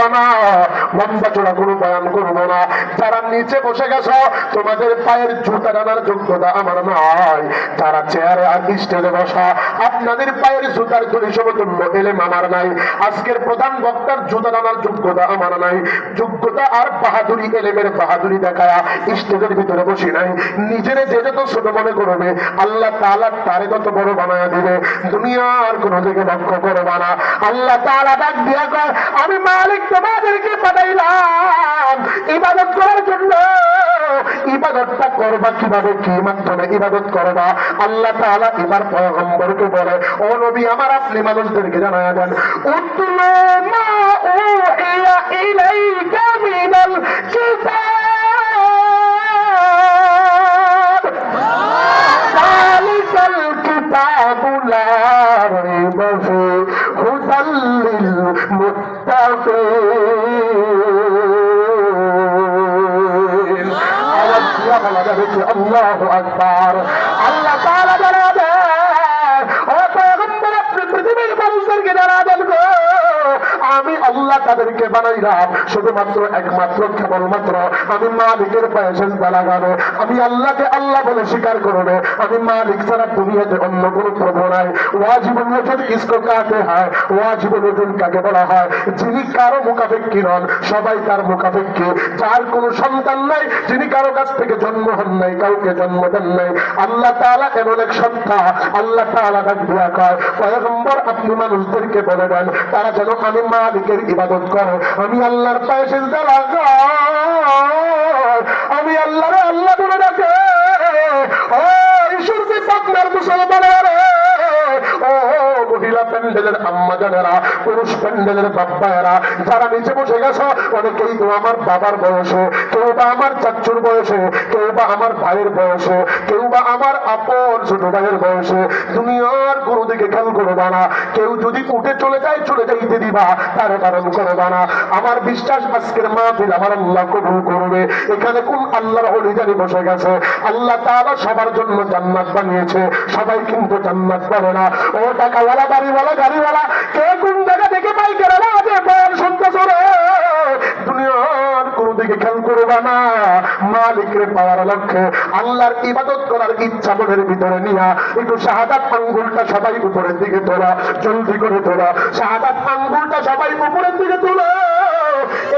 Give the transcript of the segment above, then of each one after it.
করবো না, লম্বা চড়া কোনো বয়ান করবো না। যারা নিচে বসে গেছো তোমাদের পায়ের জুতা টানার যোগ্যতা আমার নাই। যারা চেয়ারে আর স্টেজে বসা আপনাদের পায়ের জুতার ধরি সমতুল্য এলেম আমার নাই। আজকের প্রধান বক্তার জুতা টানার যোগ্যতা আমার নাই। যোগ্যতা আর বাহাদুরি, এলেমের বাহাদুরি দেখায়া স্টেজের ভিতরে বসি নাই। নিজের যে যত ছোট মনে করবে আল্লাহ তাআলা তারে তত বড় বানায়া দিবে। দুনিয়ার কোন দিকে লক্ষ্য করবা না। আল্লাহ তাআলা ডাক দিয়া কয়, আমি মালিক তোমাদেরকে পাঠাইলাম ইবাদত করার জন্য। ইবাদতটা করবা কিভাবে, কি মাধ্যমে ইবাদত করবা? আল্লাহ তাআলা এবার পয়গম্বরকে বলে, ও নবী আমার আপনি মানুষদেরকে জানায়া দেন, উতলু মা উহিয়া ইলাইকা মিনাল কিতাব যালিকাল কিতাবু লা রাইবা ফীহি হুদাল লিল মুত্তাকিন। আল্লাহু আকবার। আল্লাহ তাআলা জানাবে, ও পয়গম্বর আপনি পৃথিবীর মানুষদেরকে জানাবেন গো, আমি আল্লাহ তাদেরকে বানাইলাম শুধুমাত্র একমাত্র কেবলমাত্র আমি মালিকের পায়ে সিজদা লাগানো। আমি আল্লাহকে আল্লাহ বলে স্বীকার করবে। আমি মালিক ছাড়া দুনিয়াতে অন্য কোনো প্রভু নাই। ওয়াজিবুল ওজুদ কিসকে কাতে হয়? ওয়াজিবুল ওজুদ কাকে বলা হয়? যিনি কারো মুখাপেক্ষী নন, সবাই তার মুখাপেক্ষী। যার কোনো সন্তান নাই, যিনি কারো কাছ থেকে জন্ম হন নাই, কাউকে জন্ম দেন নাই। আল্লাহ তাআলা এমন এক সত্তা। আল্লাহ তাআলা ডাক দিয়া কয়, পয়গম্বর আপনি মানুষদেরকে বলে দেন তারা যেন আমি মালিকের ইবাদত করে, আমি আল্লাহর পায়ে সিজদা লাগাই। আমি আল্লাহরে আল্লাহ বলে ডাকে। ও ঈশ্বরকে পাকনার মুসলমানেরা, ও মহিলা প্যান্ডেলের আম্মা জানেরা, পুরুষ প্যান্ডেলের বাব্বায়েরা, যারা নিচে বসে গেছো, অনেকেই তো আমার বাবার বয়সে, কেউ বা আমার চাচুর বয়সে, কেউ বা আমার ভাইয়ের বয়সে, কেউ বা আমার আপন ছোট ভাইয়ের বয়সে। দুনিয়ার কোনো দিকে খেয়াল করবা না। কেউ যদি উঠে চলে যায়, চলে যাইতে দিবা, তার কারণ করবা না। আমার বিশ্বাস আজকের মাহফিল আমার আল্লাহ কবুল করবে। এখানে কোন আল্লাহর ওলি জানি বসে গেছে। আল্লাহ তাআলা সবার জন্য জান্নাত বানিয়েছে, সবাই কিন্তু জান্নাত পাবে না। ও টাকাওয়ালা, বাড়িওয়ালা, গাড়িওয়ালা, কে কোন জায়গা থেকে পাইকার আওয়াজে বয়ান শুনতেছ রে? দুনিয়ার কোন দিকে খেয়াল করবা না। মালিকের পাওয়ার লক্ষ্যে আল্লাহর ইবাদত করার ইচ্ছা মনের ভিতরে নিয়া একটু শাহাদাত আঙ্গুলটা সবাই উপরের দিকে তোলা, জলদি করে তোলা। শাহাদাত আঙ্গুলটা সবাই উপরের দিকে তোলা।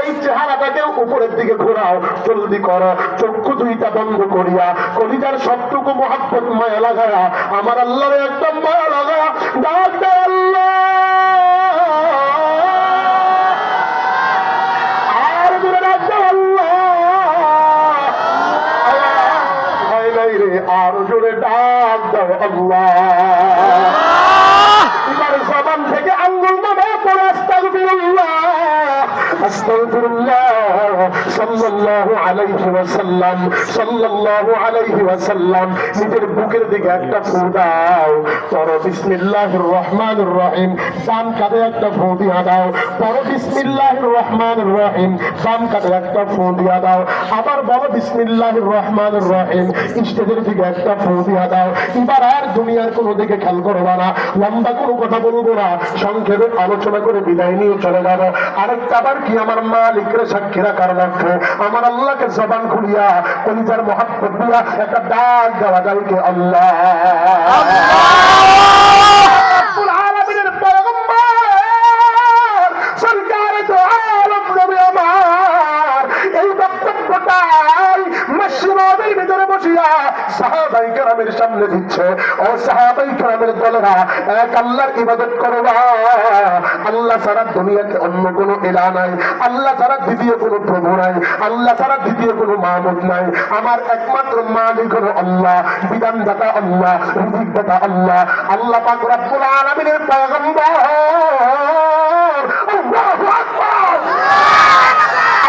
এই চেহারাটাকে উপরের দিকে ঘোরাও, জলদি করো। চক্ষু দুইটা বন্ধ করিয়া কলিজার সবটুকু মহাব্বত মায়া লাগায়া আমার আল্লাহর একদম মায়া লাগায়া ডাক দাও আল্লাহ। আর দূরে ডাক দাও আল্লাহ। ভয় নাই রে, আর জোরে ডাক দাও আল্লাহ। এবার জবান থেকে আঙ্গুল নামে পড়ে আস্তাগফিরুল্লাহ, আস্তাগফিরুল্লাহ, সাল্লাল্লাহু আলাইহি ওয়াসাল্লাম, সাল্লাল্লাহু আলাইহি ওয়াসাল্লাম। নিজের বুকের দিকে একটা ফু দাও, পড়ো বিসমিল্লাহির রহমানির রহিম। ডান কাঁধে একটা ফু দিয়া দাও, পড়ো বিসমিল্লাহির রহমানির রহিম। বাম কাঁধে একটা ফু দিয়া দাও, আবার বলো বিসমিল্লাহির রহমানির রহিম। স্টেজের দিকে একটা ফু দিয়া দাও। এবার আর দুনিয়ার কোনো দিকে খেয়াল করবা না, লম্বা কোনো কথা বলবো না, সংক্ষেপে আলোচনা করে বিদায় নিয়ে চলে যাবো। আরেকটা আবার কি আমার মালিকের সাক্ষী রাখার লক্ষ্যে আমার আল্লাহকে জবান খুলিয়া কলিজার মহাব্বত দিয়া একটা ডাক দেওয়া যায় কে আল্লাহ। রব্বুল আলামিনের পয়গম্বর সরকারে তো আলম নবী আমার এই বক্তব্যটাই মসজিদের ভিতরে বসিয়া সাহাবায়ে কেরামের সামনে দিচ্ছে। ও সাহাবায়ে কেরামের দলেরা, এক আল্লাহর ইবাদত করবা। আল্লাহ ছাড়া দুনিয়াতে অন্য কোনো ইলাহ নাই, আল্লাহ ছাড়া দ্বিতীয় কোনো প্রভু নাই, আল্লাহ ছাড়া দ্বিতীয় কোনো মাবুদ নাই। আমার একমাত্র মালিক হলো আল্লাহ, বিধানদাতা আল্লাহ, রিজিকদাতা আল্লাহ। আল্লাহ পাক রব্বুল আলামিনের পয়গম্বর। আল্লাহু আকবার।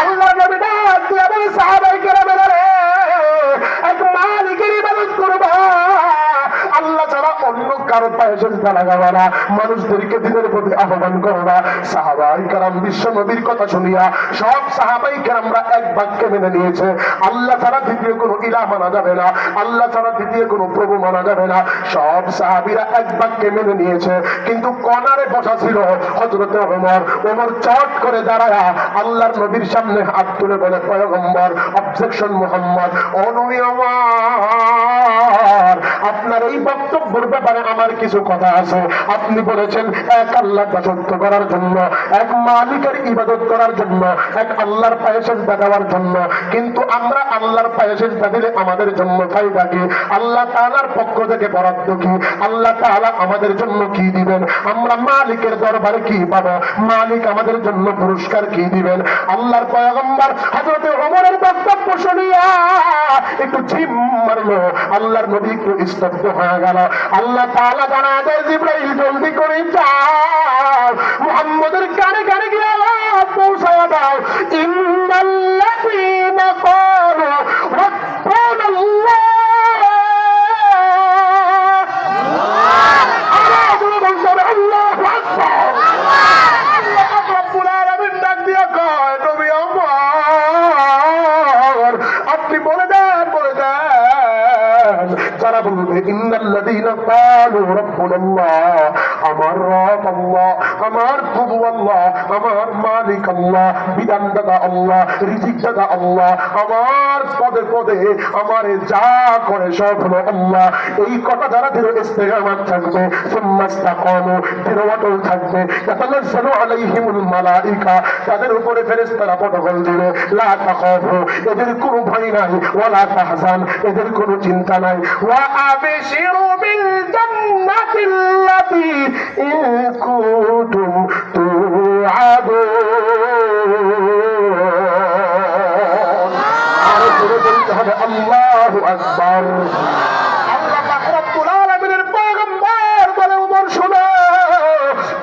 আল্লাহ নবী ডাক দিয়া বলে সাহাবায়ে কেরামেরা, এক মালিকের ইবাদত করবা। আল্লাহ ছাড়া অন্য কারো পায়ে সেজদা লাগাবা না, মানুষদেরকে দিনের প্রতি আহ্বান করবা। সাহাবাই কেরাম বিশ্ব নবীর কথা শুনিয়া সব সাহাবাই কেরামরা এক বাক্যে মেনে নিয়েছে, আল্লাহ ছাড়া দ্বিতীয় কোনো ইলাহ মানা যাবে না, আল্লাহ ছাড়া দ্বিতীয় কোনো প্রভু মানা যাবে না। সব সাহাবীরা এক বাক্যে মেনে নিয়েছে। কিন্তু কনারে বসা ছিল হযরত ওমর। ওমর চট করে দাঁড়ায়া আল্লাহর নবীর সামনে হাত তুলে বলে, পয়গম্বর, অবজেকশন মুহাম্মদ, ও নবী আমার, আপনার এই বক্তব্যের ব্যাপারে আমার কিছু কথা আছে। আপনি বলেছেন এক আল্লাহর দাসত্ব করার জন্য, এক মালিকের ইবাদত করার জন্য, এক আল্লাহর পায়ে সেজদা দেওয়ার জন্য। কিন্তু আমরা আল্লাহর পায়ে সেজদা দিলে আমাদের জন্য ফায়দা কি? আল্লাহ তাআলার পক্ষ থেকে বরাদ্দ কি? আল্লাহ তাআলা আমাদের জন্য কি দিবেন? আমরা মালিকের দরবারে কি পাবো? মালিক আমাদের জন্য পুরস্কার কি দিবেন? আল্লাহর পয়গম্বর হযরত ওমরের বক্তব্য শুনিয়া একটু ঝিম মারলো। আল্লাহর নবী একটু স্তব্ধ হয়ে গেল। আল্লাহ তাআলা জানায় দেয়, জিবরাইল জলদি করে যাও, মুহাম্মদের কানে কানে গিয়ে পৌঁছায়া দাও, ইন্নাল্লাযীনা ক্বালু রাব্বুনাল্লাহ, আল্লাহু আকবার। আল্লাহ রাব্বুল আলামিন ডাক দিয়া কয়, নবী আমার, আপনি বলে দেন, বলে দেন, যারা বলবে ইন্নাল্লাযীনা ক্বালু রাব্বুনাল্লাহ, আমার রব আল্লাহ, আমার প্রভু আল্লাহ, আমার মালিক আল্লাহ, বিধানদাতা আল্লাহ, রিজিক দাতা আল্লাহ, আমার পদে পদে আমারে যা করে সব হলো আল্লাহ। এই কথা যারা দৃঢ় ইস্তেকামাত থাকবে, সুম্মাস্তাকামু, দৃঢ় অটল থাকবে, তাতানাজ্জালু আলাইহিমুল মালাইকা, তাদের উপরে ফেরেশতারা প্রটোকল দিবে, লা তাখাফু, এদের কোনো ভয় নাই, ওয়ালা তাহজান, এদের কোনো চিন্তা নাই, ওয়া আবশিরু বিল জান্নাতিল্লাতী ইন কুনতুম তুআদুন। আর জোরে বলতে হবে আল্লাহু আকবার। আল্লাহ পাক রব্বুল আলামিনের পয়গম্বর বলে, ওমর শোনো,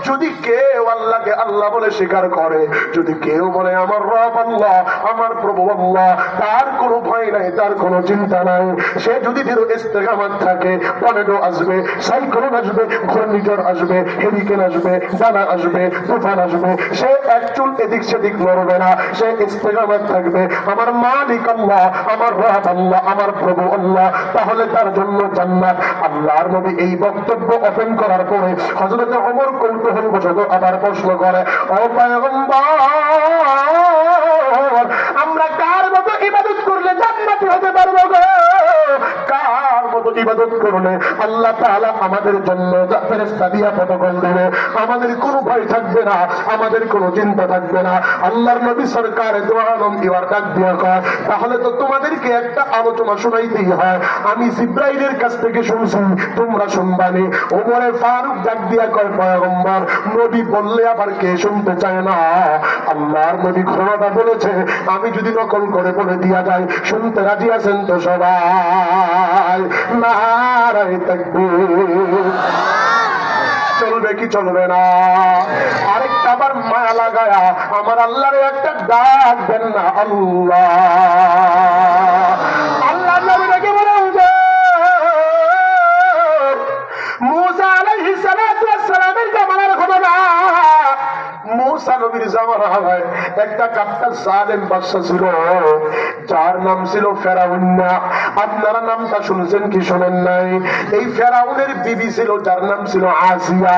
যদি কেউ আল্লাহকে আল্লাহ বলে স্বীকার করে, যদি কেউ বলে আমার রব আল্লাহ, আমার প্রভু আল্লাহ, তার কোনো ভয় নাই, তার কোনো চিন্তা নাই। সে যদি দৃঢ় ইস্তেকামাত থাকে, টর্নেডো আসবে, সাইক্লোন আসবে, ঘূর্ণিঝড় আসবে, হেরিকেন আসবে, দানা আসবে, তুফান আসবে, সে এক চুল এদিক সেদিক নড়বে না, সে ইস্তেকামাত থাকবে, আমার মালিক আল্লাহ, আমার রব আল্লাহ, আমার প্রভু আল্লাহ, তাহলে তার জন্য জান্নাত। আল্লাহর নবী এই বক্তব্য ওপেন করার পরে হযরত ওমর কৌতূহল বশত আবার প্রশ্ন করে, ও পয়গম্বর, আমরা কার মতো ইবাদত করলে জান্নাতি হতে পারবো গো? কার মতো ইবাদত করলে আল্লাহ তাআলা আমাদের জন্য ফেরেশতা দিয়া প্রটোকল দিবে, আমাদের কোনো ভয় থাকবে না, আমাদের কোনো চিন্তা থাকবে না? আল্লাহর নবী সরকার দু আলম এবার ডাক দিয়া কয়, তাহলে তো তোমাদেরকে একটা আলোচনা শোনাইতেই হয়। আমি জিবরাইলের কাছ থেকে শুনছি, তোমরা শুনবানি। ওমরে ফারুক ডাক দিয়া কয়, পয়গম্বর, নবী বললে আবার কে শুনতে চায় না? আল্লাহর নবী ঘটনাটা বলেছে, আমি যদি নকল করে বলে দিয়া যাই, শুনতে রাজি আছেন তো সবাই? নারায়ে তাকবীর। চলবে কি চলবে না? আরেকটা আবার মায়া লাগায়া আমার আল্লাহরে একটা ডাক দেন না, আল্লাহ। আল্লাহ নবী ডেকে বলে, মুসা আলাইহিস সালাতু ওয়াস সালামের জামানার ঘটনা। মুসা নবীর জামানায় একটা কাফতার জালেম বাদশা ছিল, যার নাম ছিল ফেরাউন। আপনারা নামটা শুনছেন কি শোনেন নাই? এই ফেরাউনের বিবি ছিল, যার নাম ছিল আসিয়া।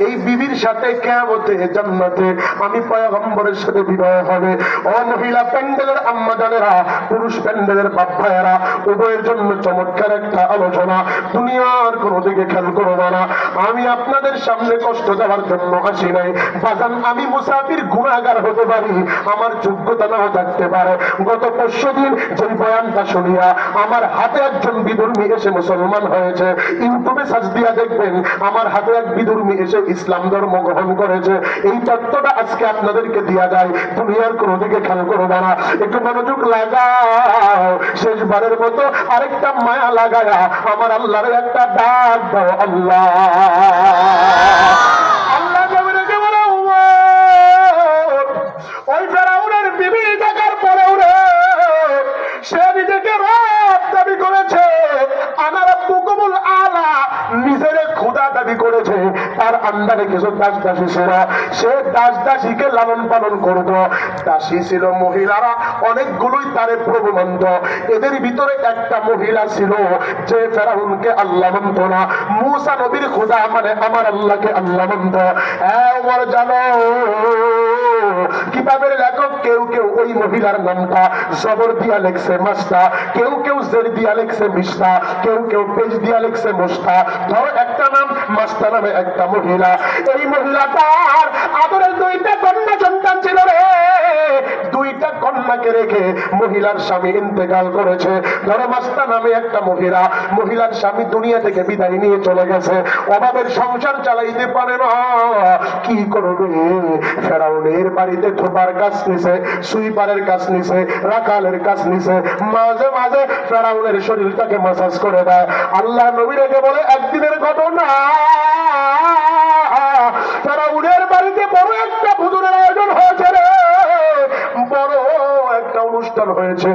এই বিবির সাথে কিয়ামতে জান্নাতে আমি পয়গম্বরের সাথে বিবাহ হবে। ও মহিলা প্যান্ডেলের আম্মা জানেরা, পুরুষ প্যান্ডেলের বাপ ভাইয়েরা, উভয়ের জন্য চমৎকার একটা আলোচনা। দুনিয়ার কোনো দিকে খেয়াল করবো না, আমি আপনাদের সামনে কষ্ট দেওয়ার জন্য আসি নাই। বাজান, আমি মুসাফির, গুনাহগার হতে পারি, আমার যোগ্যতা নাও থাকতে পারে। গত পরশুদিন যে বয়ানটা শুনিয়া আমার হাতে একজন বিধর্মী এসে মুসলমান হয়েছে। ইউটিউবে সার্চ দিয়া দেখবেন, আমার হাতে এক বিধর্মী এসে ইসলাম ধর্ম গ্রহণ করেছে। এই তথ্যটা আজকে আপনাদেরকে দিয়া যায়। দুনিয়ার কোনো দিকে খেয়াল করবো না, একটু মনোযোগ লাগাও। শেষবারের মতো আরেকটা মায়া লাগায়া আমার আল্লাহর একটা ডাক দাও, আল্লাহ। আল্লাহ নবীকে বলে, ওই ফেরাউনের বিবি দেখার পরেও রে, সে নিজেকে রব দাবি করেছে। আনা রাব্বুকুমুল আলা, নিজের খোদা দাবি করেছে, তার আন্ডারে কিছু দাস দাসী ছিল, সে দাস দাসীকে লালন পালন করত। দাসী ছিল মহিলারা, অনেকগুলোই তারে প্রভু মানত। এদের ভিতরে একটা মহিলা ছিল যে ফেরাউনকে আল্লাহ মানত না, মূসা নবীর খোদা মানে আমার আল্লাহকে আল্লাহ মানত। ওমর জানো কিতাবের লেখক কেউ কেউ ওই মহিলার নামটা জবর দিয়া লেখছে মাস্তা, কেউ কেউ জের দিয়া লেখছে মিস্তা, কেউ কেউ পেজ দিয়া লেখছে মোস্তা। ধরো একটা নাম মাস্তা নামে একটা মহিলা, এই মহিলাটার আদরের দুইটা কন্যা সন্তান ছিল রে। দুইটা কন্যাকে রেখে মহিলার স্বামী ইন্তেকাল করেছে। ধরো মাস্তা নামে একটা মহিলা, মহিলার স্বামী দুনিয়া থেকে বিদায় নিয়ে চলে গেছে, অভাবের সংসার চালাইতে পারে না, কি করবে? ফেরাউনের বাড়িতে ধোপার কাজ নিছে, সুইপারের কাজ নিছে, রাখালের কাজ নিছে, মাঝে মাঝে ফেরাউনের শরীরটাকে মাসাজ করে দেয়। আল্লাহ নবীকে বলে একদিনের ঘটনা, ফেরাউনের বাড়িতে বড় একটা ভোজনের আয়োজন হয়েছে রে, বড় একটা অনুষ্ঠান হয়েছে।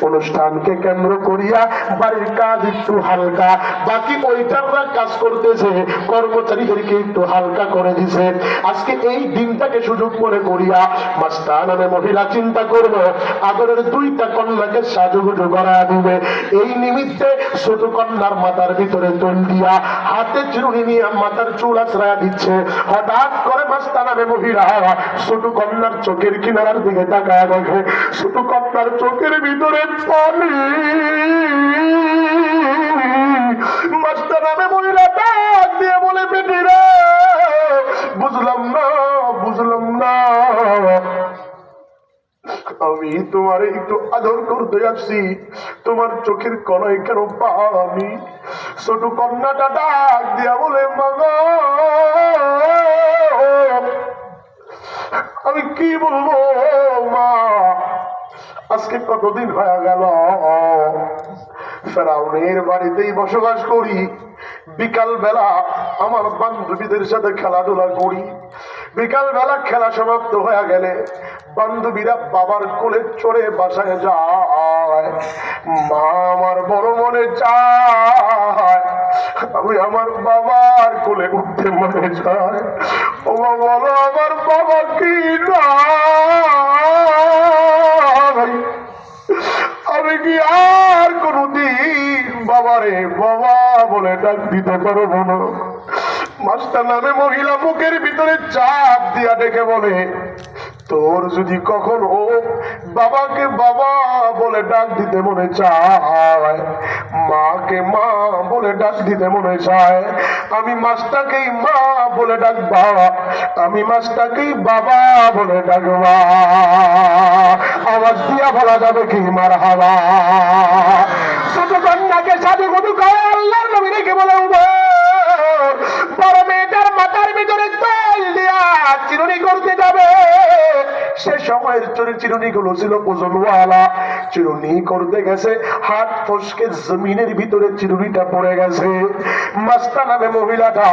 অনুষ্ঠানকে কেন্দ্র করিয়া বাড়ির কাজ একটু হালকা, বাকি ওইটাররা কাজ করতেছে, কর্মচারীদেরকে একটু হালকা করে দিছে। আজকে এই দিনটাকে সুযোগ মনে করিয়া মাস্তা নামে মহিলা চিন্তা করলো আদরের দুইটা কন্যাকে সাজুগুজু করা দিবে। এই নিমিত্তে ছোট কন্যার মাথার ভিতরে তোল দিয়া হাতে চিরুনি নিয়ে মাথার চুল আশ্রয়া দিচ্ছে। হঠাৎ করে মাস্তা নামে মহিলা ছোট কন্যার চোখের কিনারার দিকে তাকায় দেখে ছোট কন্যার চোখের ভিতরে পানি। মাস্তা নামে মহিলা ডাক দিয়ে বলে বেটি রে, বুঝলাম না আমি তোমার একটু আদর করতে যাচ্ছি, তোমার চোখের কণায় কেন পানি? ছোট কন্যাটা ডাক দিয়া বলে মাগো আমি কি বলবো মা, আজকে কতদিন হয়ে গেল ফেরাউনের বাড়িতেই বসবাস করি, বিকাল বেলা আমার বান্ধবীদের সাথে খেলাধুলা করি, বিকাল বেলা খেলা সমাপ্ত হয়ে গেলে বান্ধবীরা বাবার কোলে চড়ে বাসায় যায়। মা আমার বড় মনে চায় আমি আমার বাবার কোলে উঠতে মনে চায়। ও বলো আমার বাবা কি না, আমি কি আর কোনদিন বাবারে বাবা বলে ডাক দিতে পারবো না? মাস্টার নামে মহিলা মুখের ভিতরে চাপ দিয়া ডেকে বলে তোর যদি কখনো বাবাকে বাবা বলে ডাক দিতে মনে চায়, মাকে মা বলে ডাক দিতে মনে চায়, আমি মাস্টারকেই মা বলে ডাকবা, আমি মাস্টারকেই বাবা বলে ডাকবা। আওয়াজ দিয়া বলা যাবে কি মারহাবা? ছোট কন্যাকে সাজুগুজু করে আল্লাহর নবী রেখে বলে বড় মেয়েটার মাথার ভিতরে তেল দিয়া চিরুনি করতে যাবে। সে সময়ের চিরুনি গুলো ছিল ওজনওয়ালা, চিরুনি করতে গেছে হাত ফসকে জমিনের ভিতরে চিরুনিটা পড়ে গেছে। মাস্তা নামে মহিলাটা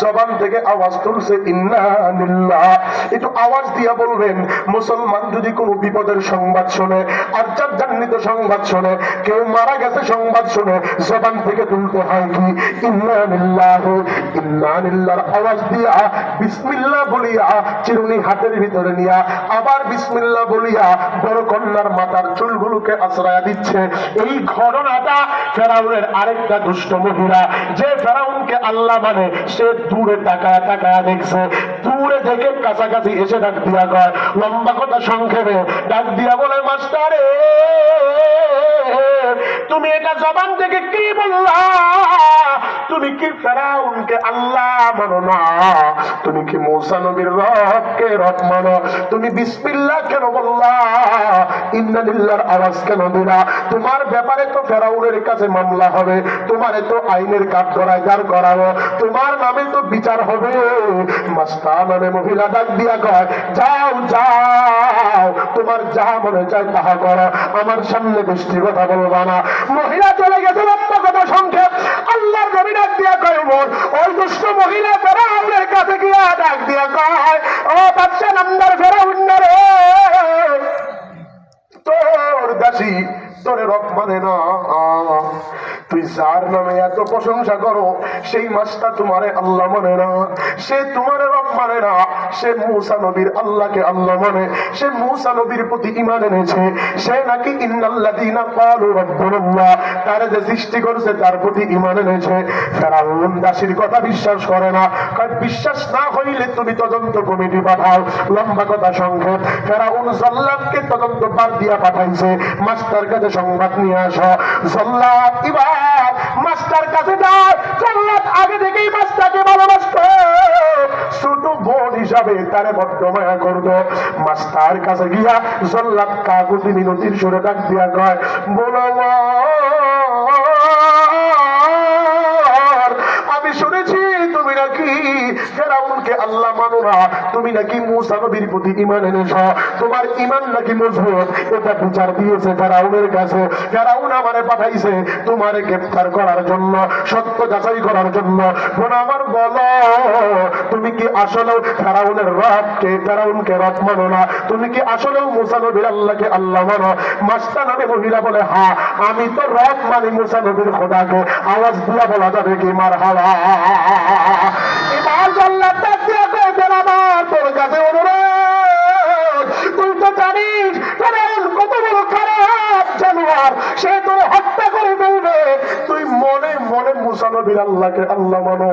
জবান থেকে আওয়াজ তুলছে ইন্না লিল্লাহ। একটু আওয়াজ দিয়া বলবেন মুসলমান যদি কোনো বিপদের সংবাদ শোনে, আজ্জাব জান্নিত সংবাদ শোনে, কেউ মারা গেছে সংবাদ শোনে, জবান থেকে তুলতে হয় কি ইন্না লিল্লাহ ইন্না লিল্লাহর আওয়াজ দিয়া বিসমিল্লাহ বলিয়া চিরুনি হাতের ভিতরে নিয়া আবার বিসমিল্লাহ বলিয়া বড় কন্যার মাথার চুলগুলোকে আশ্রয় দিচ্ছে। এই ঘটনাটা ফেরাউনের আরেকটা দুষ্ট মহিলা, যে ফেরাউনকে আল্লাহ মানে, সে দূরে তাকায় তাকায় দেখছে, দূরে থেকে কাছাকাছি এসে ডাক দিয়া কয়, লম্বা কথা সংক্ষেপে ডাক দিয়া বলে মাস্টারে তুমি এটা জবান থেকে কি বললা? তুমি কি ফেরাউনকে আল্লাহ মানো না? তুমি কি মূসা নবীর রবকে রব মানো? তুমি বিসমিল্লাহ কেন বললা? ইন্না লিল্লাহর আওয়াজ কেন দিলা? তোমার ব্যাপারে তো ফেরাউনের কাছে মামলা হবে, তোমারে তো আইনের কাঠগড়ায় দাঁড় করাবো, তোমার নামে তো বিচার হবে। মাস্তা নামে মহিলা ডাক দিয়া কয় যাও যাও, তোমার যা মনে চায় তাহা করো, আমার সামনে বেশি কথা বলবা না। মহিলা চলে গেছে, লম্বা কথা সংক্ষেপ। আল্লাহর নবী ডাক দিয়া কয় ওই দুষ্ট মহিলা ফেরাউনের কাছে গিয়া ডাক দিয়া কয় ও বাদশা নামদার ফেরাউন রে, তোর দাসী তোরে রব মানে না, তুই তুমি যার নামে এত প্রশংসা করো সেই মাছটা তোমারে আল্লাহ মানে না, সে তোমারে রব মানে না, সে মূসা নবীর আল্লাহকে আল্লাহ মানে, সে মূসা নবীর প্রতি ঈমান এনেছে, সে নাকি ইন্নাল্লাযীনা ক্বালু রাব্বুনাল্লাহ, তার যে সৃষ্টি করেছে তার প্রতি ঈমান এনেছে। ফেরাউন দাসীর কথা বিশ্বাস করে না, কারণ বিশ্বাস না হইলে তুমি তদন্ত কমিটি পাঠাও। লম্বা কথা সংক্ষেপ, ফেরাউন জল্লাদকে তদন্ত পার দিয়া পাঠাইছে, মাস্টার কাছে সংবাদ নিয়ে আসো। জল্লাদ এবার মাস্টার কাছে যায়। জল্লাদ আগে থেকেই মাস্টারকে ভালোবাসত, ছোট বোন হিসাবে তারে বড্ড মায়া করতো। মাস্টার কাছে গিয়া জল্লাদ কাকুতি মিনতির সুরে ডাক দিয়া কয়, বলো আমি শুনেছি তুমি নাকি ফেরাউনকে আল্লাহ মানো না, তুমি নাকি মূসা নবীর প্রতি ঈমান এনেছো, তোমার ঈমান নাকি মজবুত। এটা বিচার দিয়েছে ফেরাউনের কাছে। ফেরাউন আমারে পাঠাইছে তোমারে গ্রেফতার করার জন্য, সত্য যাচাই করার জন্য। বোন আমার বলো, তুমি কি আসলেও ফেরাউনের রবকে, ফেরাউনকে রব মানো না? তুমি কি আসলেও মূসা নবীর আল্লাহকে আল্লাহ মানো? মাস্টার নামে মহিলা বলে, হ্যাঁ আমি তো রব মানি মূসা নবীর খোদাকে। আওয়াজ দিয়া বলা যাবে কি মারহাবা? এবার জল্লাদ দিয়া কয়, আমার তোর কাছে অনুরোধ, তুই তো জানিস ফেরাউন কত বড় খারাপ জানোয়ার, সে তোর হত্যা করে ফেলবে। তুই মনে মনে মূসা নবীর আল্লাহকে আল্লাহ মানো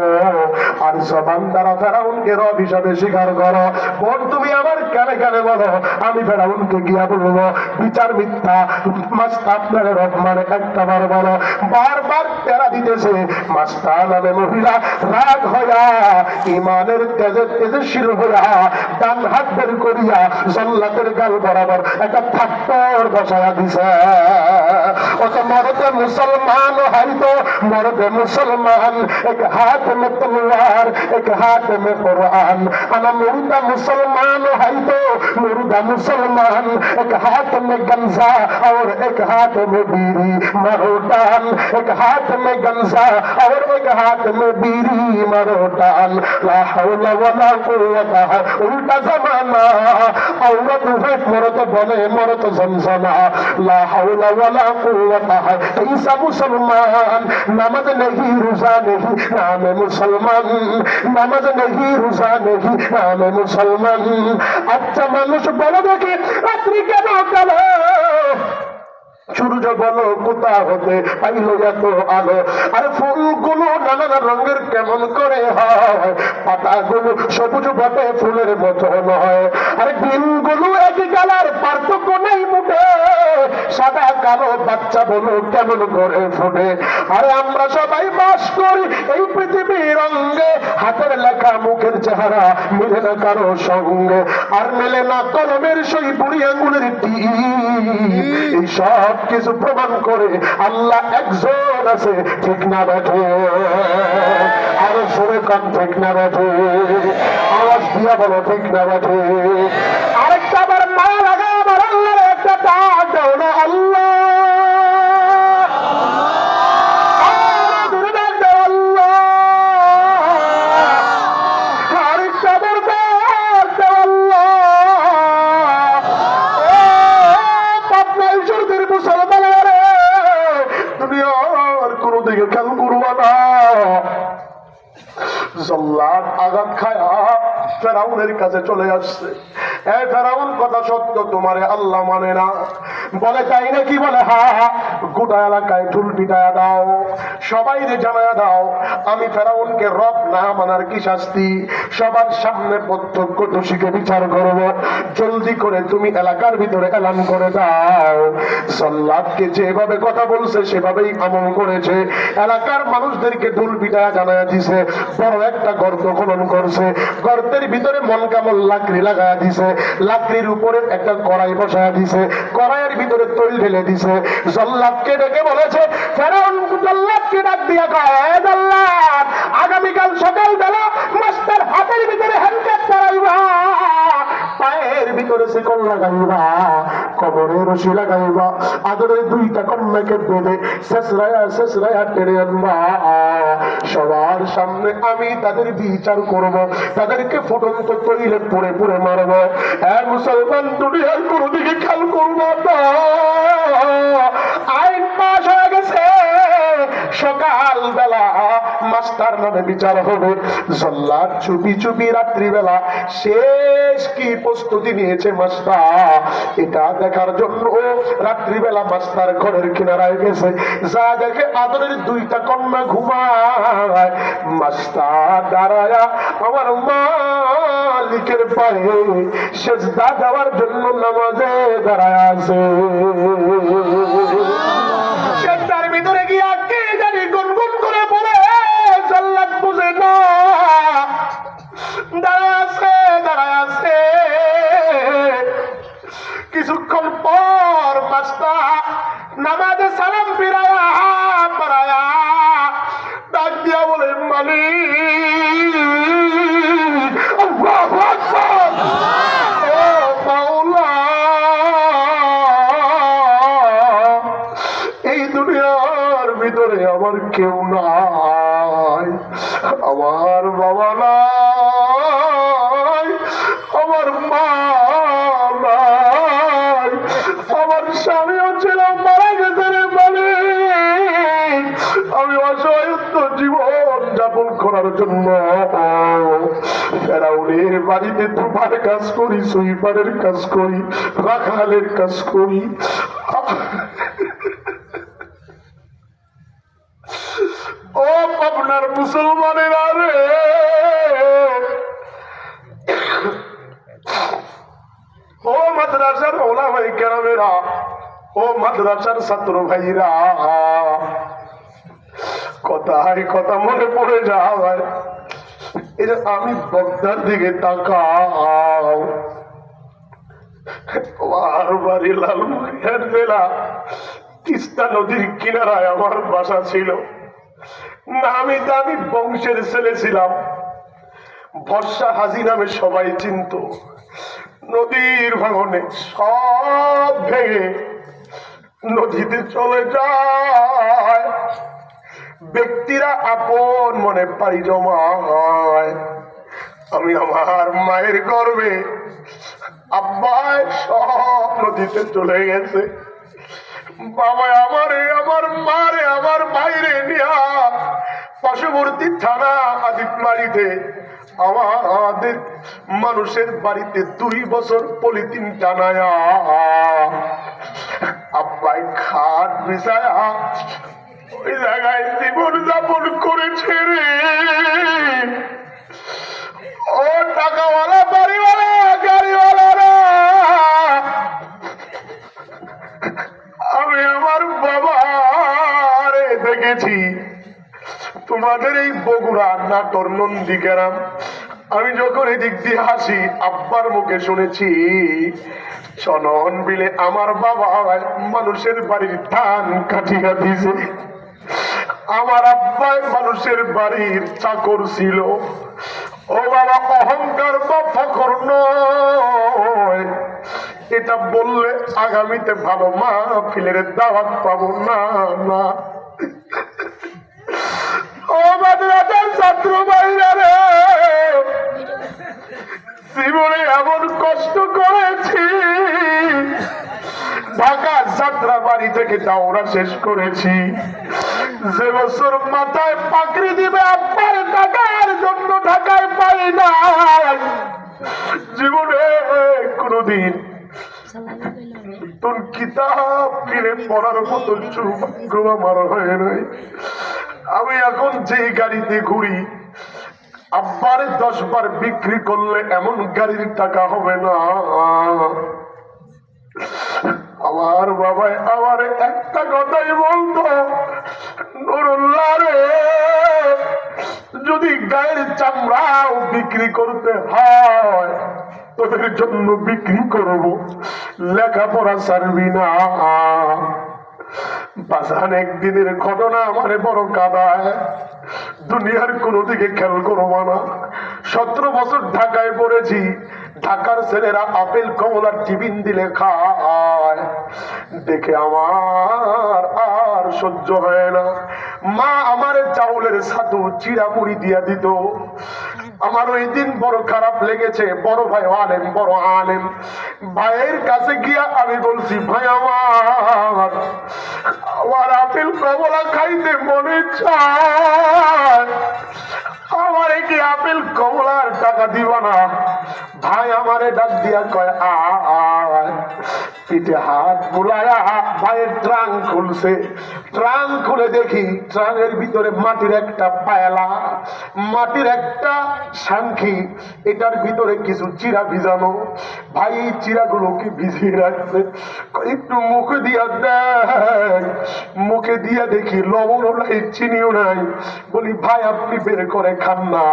আর জবান দ্বারা ফেরাউনকে রব হিসাবে স্বীকার করো। বোন তুমি আমার কানে কানে বলো, আমি ফেরাউনকে গিয়া বলবো বিচার মিথ্যা, মাস্টার আপনার রব মানে একটা বার বলো। বারবার তেরা দিতেছে। মাস্টার নামে মহিলা রাগ হইয়া ইমানের তেজে তেজস্বীল হইয়া ডান হাত বের করিয়া জল্লাদের গাল বরাবর একটা থাপ্পড় বসায়া দিছে। অত মরদে মুসলমান হয়তো মরদে মুসলমান, এক হাত মে তলোয়ার এক হাত মে কুরআন, আনা মুর্দা মুসলমান হয়তো মুর্দা মুসলমান, এক হাত মে গঞ্জা और एक हाथ में बीड़ी मारो डाल, एक हाथ में गंजा और एक हाथ में बीड़ी मारो डाल। ला हौला वला कुव्वता, उल्टा जमाना औरत है मरद बने मरद जमजमा। ला हौला वला कुव्वता है ऐसा मुसलमान, नमाज नहीं रोजा नहीं नाम मुसलमान, नमाज नहीं रोजा नहीं नाम मुसलमान। अच्छा মানুষ বলো দেখি রাত্রি কেন কালো, সূর্য বলো কোথা হতে পাইল এত আলো, আর ফুলগুলো নানান রঙের কেমন করে হয়, পাতাগুলো সবুজ বটে ফুলের মতো নয়, আর দিনগুলো একই কালার পার্থক্য নেই মুঠে, সাদা কালো বাচ্চা বলো কেমন করে ফুটে। আরে আমরা সবাই বাস করি এই পৃথিবীর রঙে, হাতের লেখা মুখের চেহারা মিলে না কারো সঙ্গে, আর মেলে না কলমের সই বুড়ি আঙ্গুলের টিপ। এই সব কিছু প্রমাণ করে আল্লাহ একজন আছে, ঠিক না বেঠে? আরো সরে কম ঠিক না বেঠে? আওয়াজ দিয়া বলো ঠিক না বেঠে? আরেকটা আবার মায়া লাগা আমার আল্লাহর একটা ডাক দাও না আল্লাহ, জল্লাদ আঘাত খায়া ফেরাউনের কাছে চলে আসছে। এ ফেরাউন কথা সত্য, তোমারে আল্লাহ মানে না? বলে তাই নাকি? বলে হ্যাঁ। গোটা এলাকায় ঢুল পিটায়া দাও, সবাই রে জানায়া দাও আমি ফেরাউনকে রব না মানার কি শাস্তি, সবার সামনে প্রত্যক্ষ দোষীকে বিচার করব। জলদি করে তুমি এলাকার ভিতরে এলান করে দাও। জল্লাদকে যেভাবে কথা বলছে সেভাবেই আমল করেছে। এলাকার মানুষদেরকে ঢুল পিটায়া জানায়া দিছে। বড় একটা গর্ত খনন করছে, গর্তের ভিতরে মন কামল লাকড়ি লাগায়া দিছে, লাকড়ির উপরে একটা কড়াই বসায়া দিছে, কড়াইয়ের ভিতরে তৈল ঢেলে দিছে। জল্লাদকে ডেকে বলেছে, ফেরাউন জল্লাদকে ডাক দিয়া কয়, জল্লাদ আগামীকাল সকালবেলা মাস্টার হাতের ভিতরে হ্যান্ডকাপ পরাইবা, পায়ের ভিতরে শিকল লাগাইবা, কবরে রশি লাগাইবা, আদরের দুইটা কন্যাকে বেঁধে শেষরায়া টেনে আনবা। সবার সামনে আমি তাদের বিচার করব, তাদেরকে ফুটন্ত তৈলে পুড়ে পুড়ে মারব। হ্যাঁ মুসলমান দুনিয়ার কোন দিকে খেয়াল করব না, আইন পাশ হয়ে গেছে, সকাল বেলা মাস্টার নামে বিচার হবে, জল্লাদ চুপি চুপি রাত্রিবেলা শেষ কি প্রস্তুতি নিয়েছে মাস্টার, এটা দেখার জন্য রাত্রিবেলা মাস্টার ঘরের কিনারায় গেছে। যা দেখে আদরের দুইটা কন্যা ঘুমায়, মাস্টার দাঁড়ায়া আমার মালিকের পায়ে সেজদা দেওয়ার জন্য নামাজে দাঁড়ায় আছে। সেজদার ভিতরে গিয়া কে জানি গুনগুন করে পড়ে, জাল্লাত বুঝে না, দাঁড়ায় আছে। কিছুক্ষণ পর মাস্টার নামাজে সালাম ফিরায়া পড়ায়া ডাক দিয়া বলে, মালিক আল্লাহু আকবার, ও মাওলা, এই দুনিয়ার ভিতরে আমার কেউ নাই, আমার বাবা নাই, আমার মা নাই, আমার স্বামীও ছিল মারা গেছে রে মালিক, আমি অসহায়ত্ব জীবন যাপন করার জন্য ফেরাউনের বাড়িতে তোমার কাজ করি, সুইপারের কাজ করি, রাখালের কাজ করি। ও আপনার মুসলমানেরা রে, ও মাদ্রাসার ওলামায়ে কেরামেরা, ও মাদ্রাসার ছাত্র ভাইরা, কথা মনে পড়ে যায়। এটা আমি বক্তার দিকে তাকাও, আমার বাড়ি লালমনিরহাট জেলা, তিস্তা নদীর কিনারায় আমার বাসা ছিল। নামি দামি বংশের ছেলে ছিলাম, বর্ষা হাজি নামে সবাই চিনত। নদীর ভাঙনে সব ভেঙে নদীতে চলে যায়, ব্যক্তিরা আপন মনে পাড়ি জমায়। আমি আমার মায়ের গর্ভে, আব্বাই সব নদীতে চলে গেছে। বাবা আমারে, আমার মারে, আমার ভাইরে নিয়া পার্শ্ববর্তী থানা আদিতমারিতে আমাদের মানুষের বাড়িতে 2 বছর পলিথিন টানায়া আব্বাই খাট বিছায়া ওই জায়গায় জীবন যাপন করেছে রে। ও টাকাওয়ালা, বাড়িওয়ালা, গাড়িওয়ালারা, আমি আমার বাবারে দেখেছি তোমাদের এই বগুড়া, নাটোর, নন্দীগ্রাম। আমি যখন এদিক দিয়ে হাসি, আব্বার মুখে শুনেছি চনন বিলে আমার বাবা মানুষের বাড়ির ধান কাটিয়া দিছে। আমার আব্বাই মানুষের বাড়ির চাকর ছিল। ও বাবা, অহংকার বা ফখর নয়, এটা বললে আগামীতে ভালো মাহফিলের দাওয়াত পাবো না। না ও মাদ্রাসার ছাত্র ভাইরা রে, জীবনে এমন কষ্ট করেছি, ঢাকা যাত্রা বাড়ি থেকে দাওরা শেষ করেছি। যে বছর মাথায় পাকড়ি দিবে আব্বার টাকার জন্য ঢাকায় পাই না, জীবনে কোনদিন তোর কিতাব কিনে পড়ার মতো সৌভাগ্য আমার হয় নাই। আমি এখন যে গাড়িতে ঘুরি, আব্বারে 10 বার বিক্রি করলে এমন গাড়ির টাকা হবে না। আমার বাবা আমার একটা কথাই বলতো, নুরুল্লাহ রে, যদি গায়ের চামড়াও বিক্রি করতে হয় তোদের জন্য বিক্রি করব, লেখাপড়া ছাড়বি না। বাজান একদিনের ঘটনা আমারে বড় কাঁদায়, দুনিয়ার কোনো দিকে খেয়াল করবো না। 17 বছর ঢাকায় পড়েছি, ঢাকার ছেলেরা আপেল কমলার টিফিন দিলে খায়, দেখে আমার আর সহ্য হয় না। মা আমার চাউলের ছাতু চিড়া মুড়ি দিয়া দিত। আমার ওই দিন বড় খারাপ লেগেছে। বড় ভাই আলেম, বড় আলেম, ভাইয়ের কাছে গিয়া আমি বলছি, ভাই আমার আমার আপেল কমলা খাইতে মনে চায়, আমারে কি আপেল কমলার টাকা দিব না? ভাই আমারে ডাক দিয়া কয় আয়। পিঠে হাত বুলায়া ভাইয়ের ট্রাঙ্ক খুলছে। ট্রাঙ্ক খুলে দেখি ট্রাঙ্কের ভিতরে মাটির একটা পায়লা, মাটির একটা সাংখি, এটার ভিতরে কিছু চিরা ভিজানো। ভাই এই চিরাগুলো কি ভিজিয়ে রাখছে, একটু মুখে দিয়া দেখ। মুখে দিয়া দেখি লবণও নাই, চিনিও নাই। বলি ভাই আপনি বের করে খান না।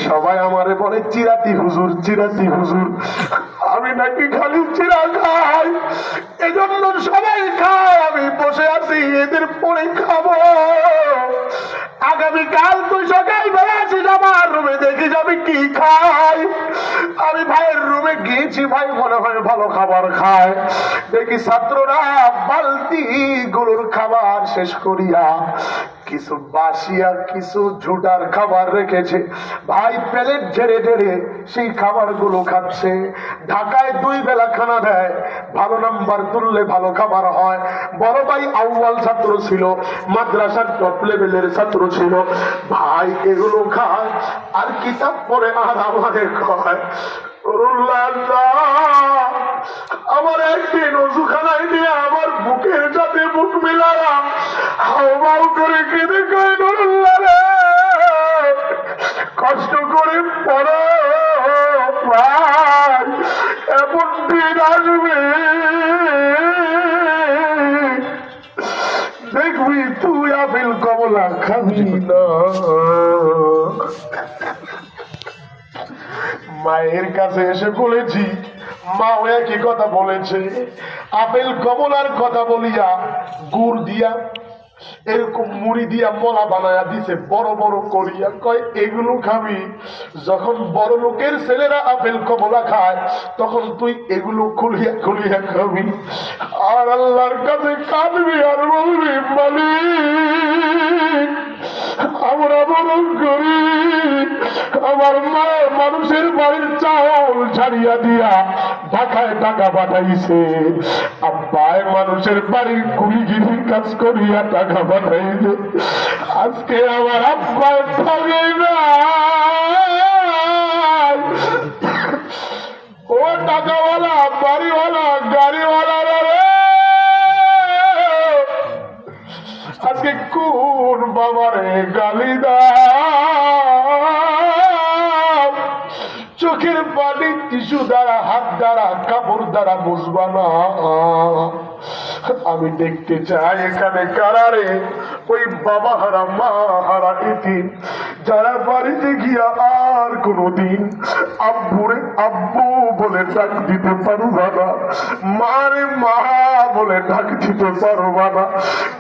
সবাই আমারে বলে চিরাতি হুজুর, চিরাতি হুজুর। আমি নাকি খালি চিরা খাই, এজন্য সবাই খায়, আমি বসে আছি এদের পরে খাবো। আগামীকাল তুই সকাল বেলা আসিস আমার রুমে, দেখি যাবি কি খাই। আমি ভাইয়ের রুমে গিয়েছি, ভাই মনে হয় ভালো খাবার খায়। দেখি ছাত্ররা বালতি গুলোর খাবার শেষ করিয়া কিছু বাসিয়া কিছু ঝুটার খাবার রেখেছে। ভাই প্লেট ঝেড়ে ঝেড়ে সেই খাবার গুলো খাচ্ছে। ঢাকায় 2 বেলা খানা দেয়, ভালো নাম্বার তুললে ভালো খাবার হয়। বড় ভাই আউয়াল ছাত্র ছিল, মাদ্রাসার টপ লেভেলের ছাত্র ছিল। ভাই এগুলো খায় আর কিতাব পড়ে আর আমাদের কয় আমার একদিন ওজুখানায় নিয়ে আমার বুকের সাথে বুক মিলালাম, হাওমাও করে কেঁদে কয় নুরুল্লাহ রে কষ্ট করে পড়ো ভাই, এমন দিন আসবে দেখবি তুই আপেল কমলা খাবি না। মায়ের কাছে এসে বলেছি, মাও একই কথা বলেছে। আপেল কমলার কথা বলিয়া গুড় দিয়া এরকম মুড়ি দিয়া মলা বানায়া দিছে বড় বড় করিয়া, কয় এগুলো খাবি। যখন বড় লোকের ছেলেরা আপেল কমলা খায় তখন তুই এগুলো খুলিয়া খুলিয়া খাবি আর আল্লাহর কাছে কাঁদবি আর বলবি মালিক আমরা বরং করি, আমার মা মানুষের বাড়ির চাউল ছাড়িয়া দিয়া ঢাকায় টাকা পাঠাইছে, আব্বাই মানুষের বাড়ির কুলিগিরির কাজ করিয়া টাকা পাঠাইছে। আজকে আমার আব্বাই ঠগে না, ও টাকাওয়ালা বাড়িওয়ালা গাড়িওয়ালা রে আজকে কোন বাবারে গালি দাও? চোখের পানি টিস্যু দ্বারা, হাত দ্বারা, কাপড় দ্বারা মুছবা না। আমি দেখতে চাই এখানে কারারে ওই বাবা হারা মা হারা এতিম যারা বাড়িতে গিয়া আর কোনদিন আব্বুরে আব্বু বলে ডাক দিতে পারবা না, মারে মা বলে ডাক দিতে পারবা না।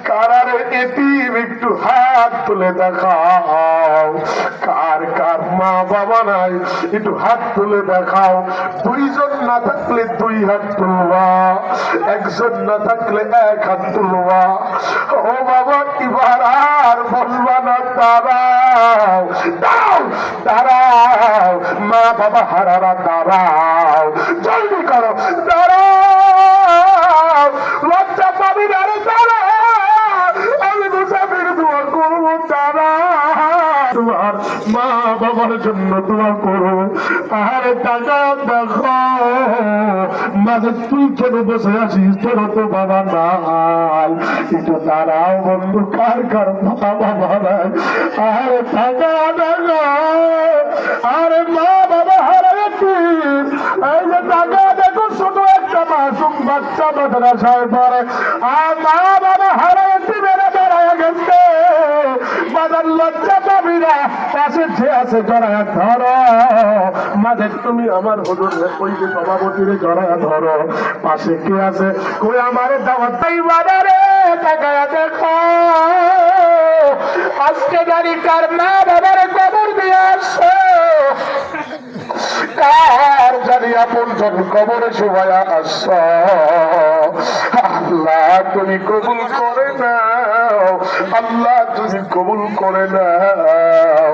কারারে এতিম একটু হাত তুলে দেখাও, কার কার মা বাবা নাই একটু হাত তুলে দেখাও। 2 জন না থাকলে 2 হাত তুলবা, 1 জন না থাকলে 1 হাত তুলবা। ও বাবা এবার আর বলবা না দাঁড়াও, দাও দাঁড়াও, মা বাবা হারারা দাঁড়াও, জলদি করো দাঁড়াও, লজ্জা পাবি না রে দাঁড়াও, আমি মুসাফির দোয়া করবো দাঁড়াও। তোমার মা বাবার জন্য দোয়া করো। আর টাকা দেখো মাঝে তুই কেন বসে আছিস, তোর তো বাবা নাই, একটু দাঁড়াও বন্ধু, কার কার মা বাবা নাই? আরে টাকা দেখো, আরে মা বাবা হারাচ্ছি, এই যে টাকা দেখো ছোট একটা মাসুম বাচ্চা মাদ্রাসায় পড়ে, আর মা বাবা হারাচ্ছি বেড়ে বেড়ায় গেছে, বাজার লজ্জা পাবি না, পাশে যে আছে জড়ায়া ধরো, মাঝে তুমি আমার হুজুরের কইতে সভাপতিরে জড়ায়া ধরো, পাশে কে আছে কই আমার দাওয়াত তাই বাজারে তাকায়া দেখো, আজকে জানি কার মা বাবার কবর দিয়ে আসছে, কার জানি আপন জন কবরে শোভায়া আসছ। আল্লাহ তুমি কবুল করে নাও, আল্লাহ তুমি কবুল করে নাও।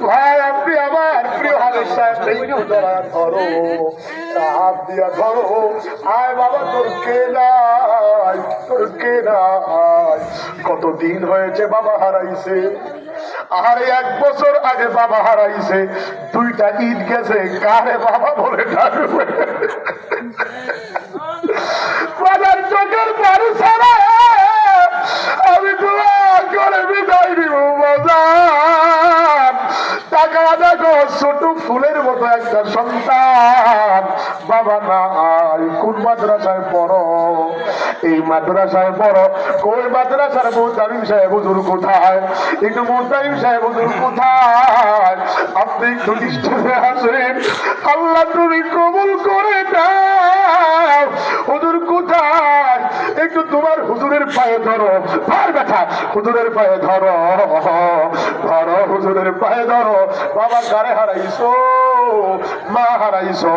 ভাই আপনি আমার প্রিয় হাদিস সাহেব ধরো একটা হাত দিয়া ধরো। আয় বাবা, তোর কে নাই, তোর কে নাই? কতদিন হয়েছে বাবা হারাইছে? আরে 1 বছর আগে বাবা হারাইছে, 2টা ঈদ গেছে, কারে বাবা বলে ডাকবে? বাবার চোখের পানি ছাড়া আমি দোয়া করে বিদায় দিব বাজার। টাকা দেখো, ছোট ফুলের মতো একটা সন্তান, বাবা নাই। কোন মাদ্রাসায় পড়ো? এই মাদ্রাসায় পড়ো। কোন মাদ্রাসার মুহতামিম সাহেব হুজুর কোথায়? একটু মুহতামিম সাহেব হুজুর কোথায়? আপনি একটু নিশ্চয় আসেন, আল্লাহ তুমি কবুল করে দাও। হুজুর কোথায়? একটু তোমার হুজুরের পায়ে ধরো। ভার ব্যথা, হুজুরের পায়ে ধরো, ধরো হুজুরের পায়ে ধরো। বাবা কারে হারাইছো? মা হারাইছো।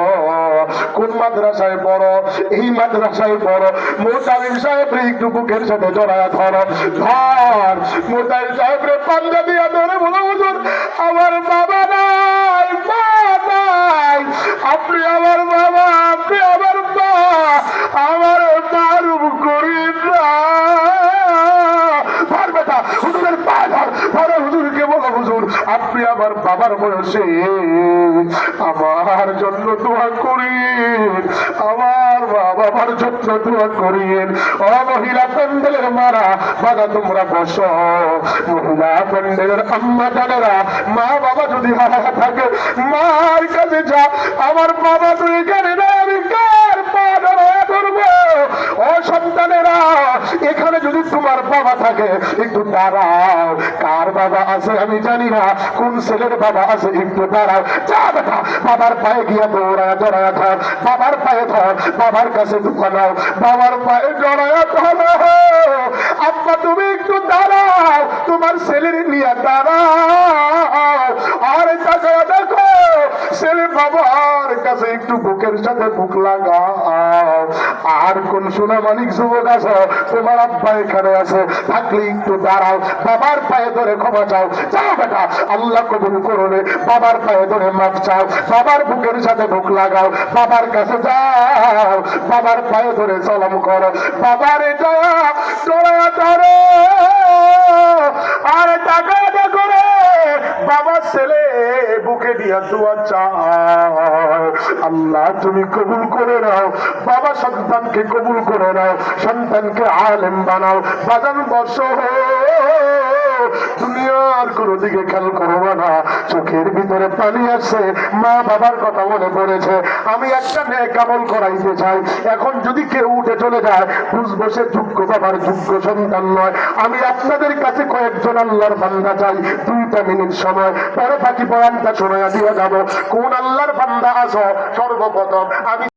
কোন মাদ্রাসায় পড়ো? এই মাদ্রাসায় পড়ো। মুহতামিম সাহেব একটু বুকের সাথে জড়ায়া ধরো, ধর। মুহতামিম সাহেবরে পাঞ্জা দিয়া ধরে বলো, হুজুর আমার বাবা নাই, মা নাই, আপনি আমার বাবা, আপনি আমার মা, আমার মারুম করি না। ধর বেটা, হুজুরের পা ধর, ধরে হুজুরকে বলো, হুজুর আপনি আমার বাবার বয়সে আমার জন্য দোয়া করেন, আমার বাবার জন্য দোয়া করেন। ও মহিলা প্যান্ডেলের মারা বাবা, তোমরা বসো। মহিলা প্যান্ডেলের আম্মা জানেরা, মা বাবা যদি হারা থাকে মার কাছে যা। আমার বাবা তো এখানে না, আমি কার পা ধরবো? ও সন্তানেরা, এখানে যদি তোমার বাবা থাকে একটু দাঁড়াও। কার বাবা আছে আমি জানি না, কোন ছেলের বাবা আছে একটু দাঁড়াও। যা বেটা, বাবার পায়ে গিয়া দৌড়ায়া জড়ায়া ধর, বাবার পায়ে ধর, বাবার কাছে ঢুকানো, বাবার পায়ে জড়ায়া ধর। আব্বা তুমি একটু দাঁড়াও, তোমার ছেলের নিয়ে দাঁড়াও। আর তাকে দেখো, ছেলে বাবার কাছে একটু বুকের সাথে বুক লাগাও। আর কোন সোনা মালিক যুবক আছো, তোমার আব্বা এখানে আছে, থাকলে একটু দাঁড়াও, বাবার পায়ে ধরে ক্ষমা চাও। যাও বেটা, আল্লাহ কবুল করবে। বাবার পায়ে ধরে মাফ চাও, বাবার বুকের সাথে বুক লাগাও, বাবার কাছে যাও, বাবার পায়ে ধরে সালাম করো, বাবার জড়া ধরো। আর টাকা করে বাবা ছেলে বুকে দিয়া দোয়া চাও, আল্লাহ তুমি কবুল করে নাও। বাবা সন্তানকে কবুল করে নাও, সন্তানকে আলেম বানাও। বাজান বসো, দুনিয়ার কোনো দিকে খেয়াল করবো না। চোখের ভিতরে পানি আসছে, মা বাবার কথা মনে পড়েছে। আমি একটা নেক আমল করাইতে চাই। এখন যদি কেউ উঠে চলে যায়, বুঝবো সে যোগ্য বাবার যোগ্য সন্তান নয়। আমি আপনাদের কাছে কয়েকজন আল্লাহর বান্দা চাই, 2টা মিনিট সময়, পরে বাকি বয়ানটা শোনা দিয়ে যাবো। কোন আল্লাহর বান্দা আছো? সর্বপ্রথম আমি